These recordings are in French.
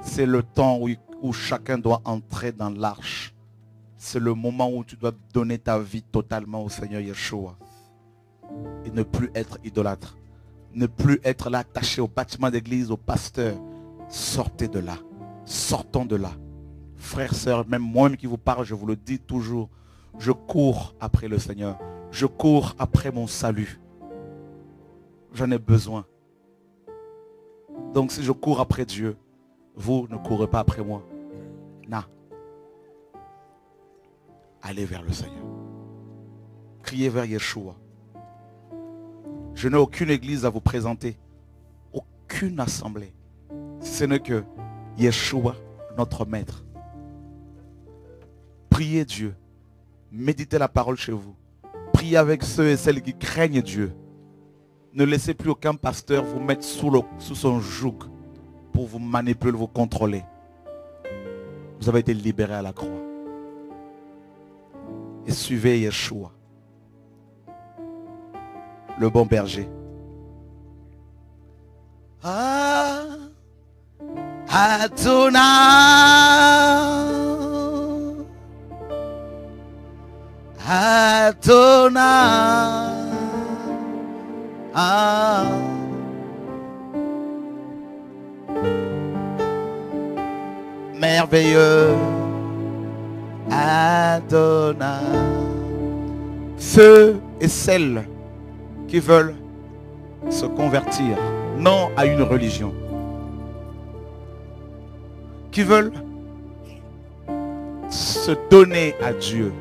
C'est le temps où chacun doit entrer dans l'arche. C'est le moment où tu dois donner ta vie totalement au Seigneur Yeshua. Et ne plus être idolâtre. Ne plus être là attaché au bâtiment d'église, au pasteur. Sortez de là. Sortons de là. Frères, sœurs, même moi-même qui vous parle, je vous le dis toujours. Je cours après le Seigneur. Je cours après mon salut. J'en ai besoin. Donc si je cours après Dieu, vous ne courez pas après moi. Non. Allez vers le Seigneur. Criez vers Yeshua. Je n'ai aucune église à vous présenter. Aucune assemblée. Si ce n'est que Yeshua, notre maître. Priez Dieu. Méditez la parole chez vous. Priez avec ceux et celles qui craignent Dieu. Ne laissez plus aucun pasteur vous mettre sous son joug pour vous manipuler, vous contrôler. Vous avez été libérés à la croix. Et suivez Yeshua, le bon berger. Adonai, Adonai, merveilleux Adonai. Ceux et celles qui veulent se convertir, non à une religion, qui veulent se donner à Dieu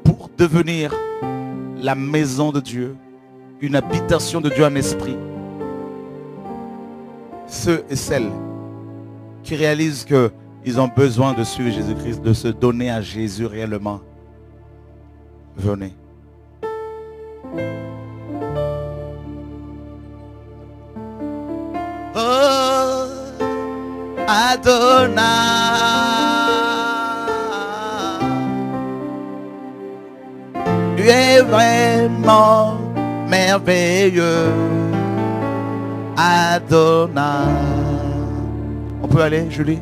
pour devenir la maison de Dieu, une habitation de Dieu en esprit. Ceux et celles qui réalisent qu'ils ont besoin de suivre Jésus-Christ, de se donner à Jésus réellement. Venez. Oh, Adonai, tu es vraiment merveilleux, Adonai. On peut aller, Julie?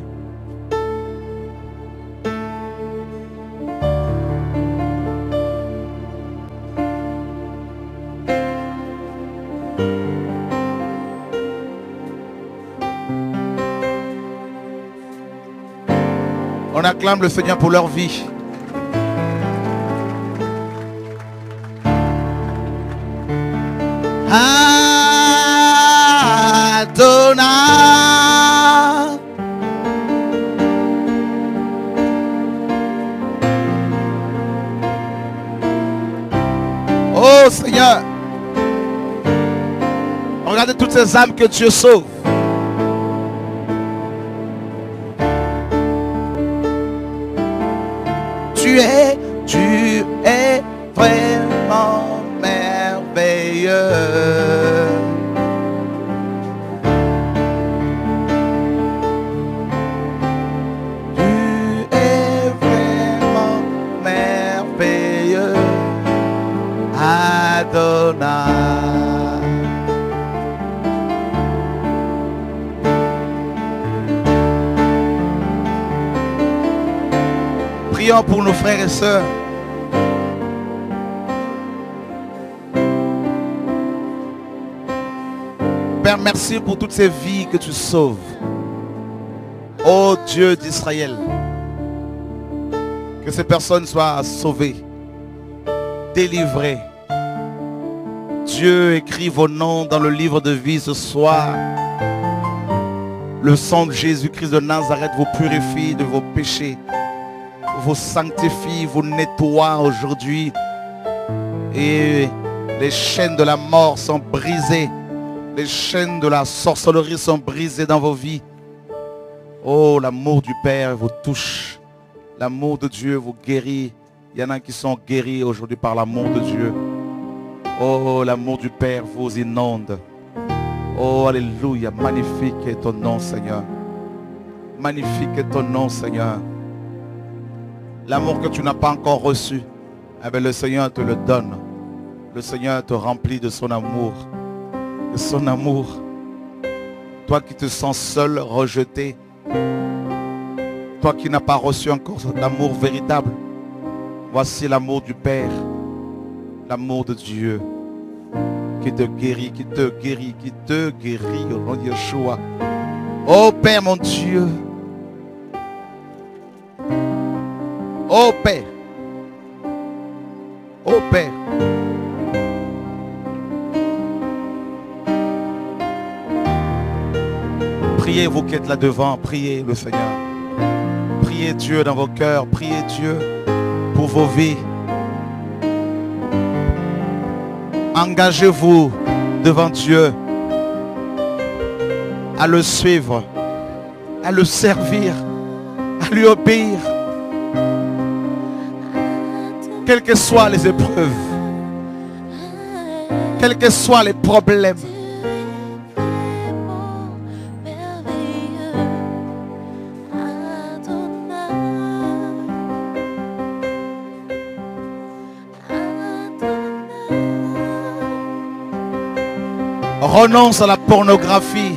On acclame le Seigneur pour leur vie. Adonai, oh Seigneur, regardez toutes ces âmes que Dieu sauve. Tu es vraiment merveilleux. Tu es vraiment merveilleux, Adonai. Prions pour nos frères et sœurs. Père, merci pour toutes ces vies que tu sauves. Ô Dieu d'Israël, que ces personnes soient sauvées, délivrées. Dieu, écrit vos noms dans le livre de vie ce soir. Le sang de Jésus-Christ de Nazareth vous purifie de vos péchés, vous sanctifie, vous nettoie aujourd'hui. Et les chaînes de la mort sont brisées. Les chaînes de la sorcellerie sont brisées dans vos vies. Oh, l'amour du Père vous touche. L'amour de Dieu vous guérit. Il y en a qui sont guéris aujourd'hui par l'amour de Dieu. Oh, l'amour du Père vous inonde. Oh, alléluia. Magnifique est ton nom, Seigneur. Magnifique est ton nom, Seigneur. L'amour que tu n'as pas encore reçu, eh bien, le Seigneur te le donne. le Seigneur te remplit de son amour. De son amour. Toi qui te sens seul, rejeté. Toi qui n'as pas reçu encore l'amour véritable. Voici l'amour du Père. L'amour de Dieu. Qui te guérit, qui te guérit, qui te guérit au nom de Yeshua. Oh Père mon Dieu. Oh Père. Oh Père. Priez vous qui êtes là devant, priez le Seigneur. Priez Dieu dans vos cœurs, priez Dieu pour vos vies. Engagez-vous devant Dieu à le suivre, à le servir, à lui obéir. Quelles que soient les épreuves, quels que soient les problèmes, renonce à la pornographie,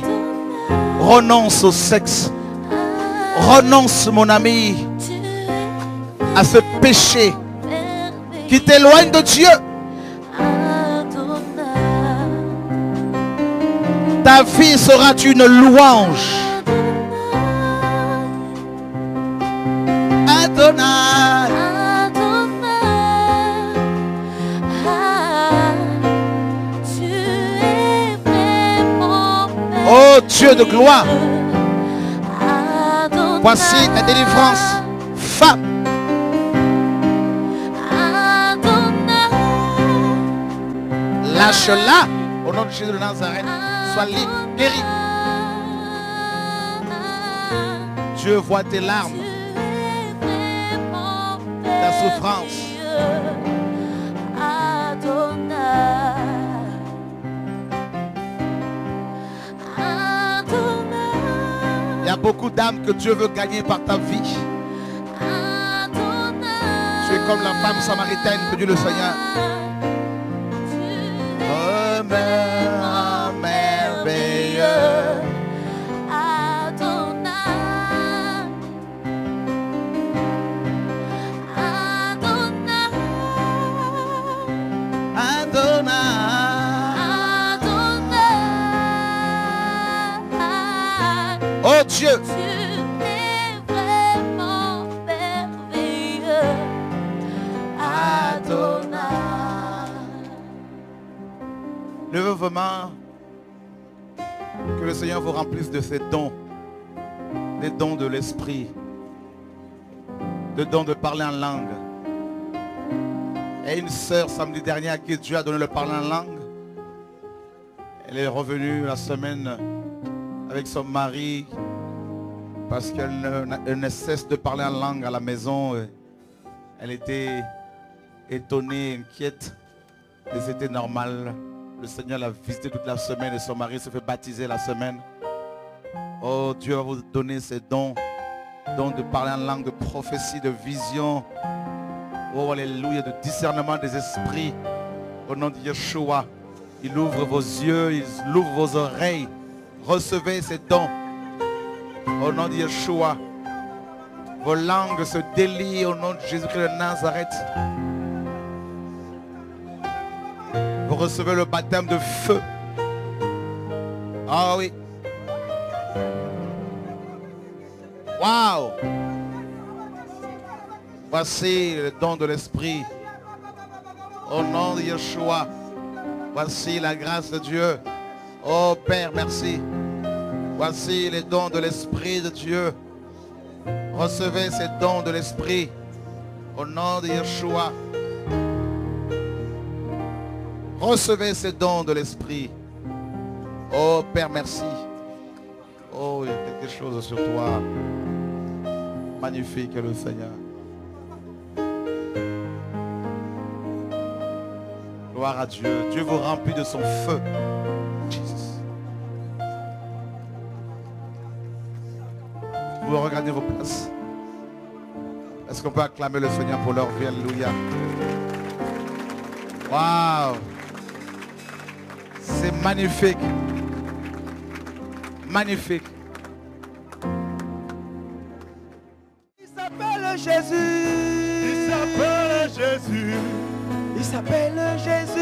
renonce au sexe, renonce mon ami à ce péché qui t'éloigne de Dieu. Ta vie sera une louange. Adonai. Oh Dieu de gloire, voici ta délivrance, femme. Lâche-la au nom de Jésus de Nazareth. Sois libre, guéri. Dieu voit tes larmes, ta souffrance. Il y a beaucoup d'âmes que Dieu veut gagner par ta vie. Tu es comme la femme samaritaine que Dieu le Seigneur. Oh, merveilleux. Oh Dieu, tu es vraiment merveilleux, Adonai. levez vos mains, que le Seigneur vous remplisse de ses dons, des dons de l'esprit, des dons de parler en langue. Et une sœur samedi dernier à qui Dieu a donné le parler en langue, elle est revenue la semaine avec son mari parce qu'elle ne cesse de parler en langue à la maison. Elle était étonnée, inquiète, et c'était normal. Le Seigneur l'a visité toute la semaine et son mari se fait baptiser la semaine. Oh, Dieu va vous donner ces dons, dons de parler en langue, de prophétie, de vision. Oh, alléluia, de discernement des esprits. Au nom de Yeshua, il ouvre vos yeux, il ouvre vos oreilles. Recevez ces dons. Au nom de Yeshua, vos langues se délient au nom de Jésus-Christ de Nazareth. Vous recevez le baptême de feu. Ah oui. Waouh. Voici le don de l'esprit. Au nom de Yeshua. Voici la grâce de Dieu. Oh Père, merci. Voici les dons de l'esprit de Dieu. Recevez ces dons de l'esprit. Au nom de Yeshua. Recevez ces dons de l'esprit. Oh Père, merci. Oh, il y a quelque chose sur toi. Magnifique le Seigneur. Gloire à Dieu. Dieu vous remplit de son feu. Jesus. Vous regardez vos places. Est-ce qu'on peut acclamer le Seigneur pour leur vie? Alléluia. Waouh. C'est magnifique. Magnifique. Il s'appelle Jésus. Il s'appelle Jésus. Il s'appelle Jésus.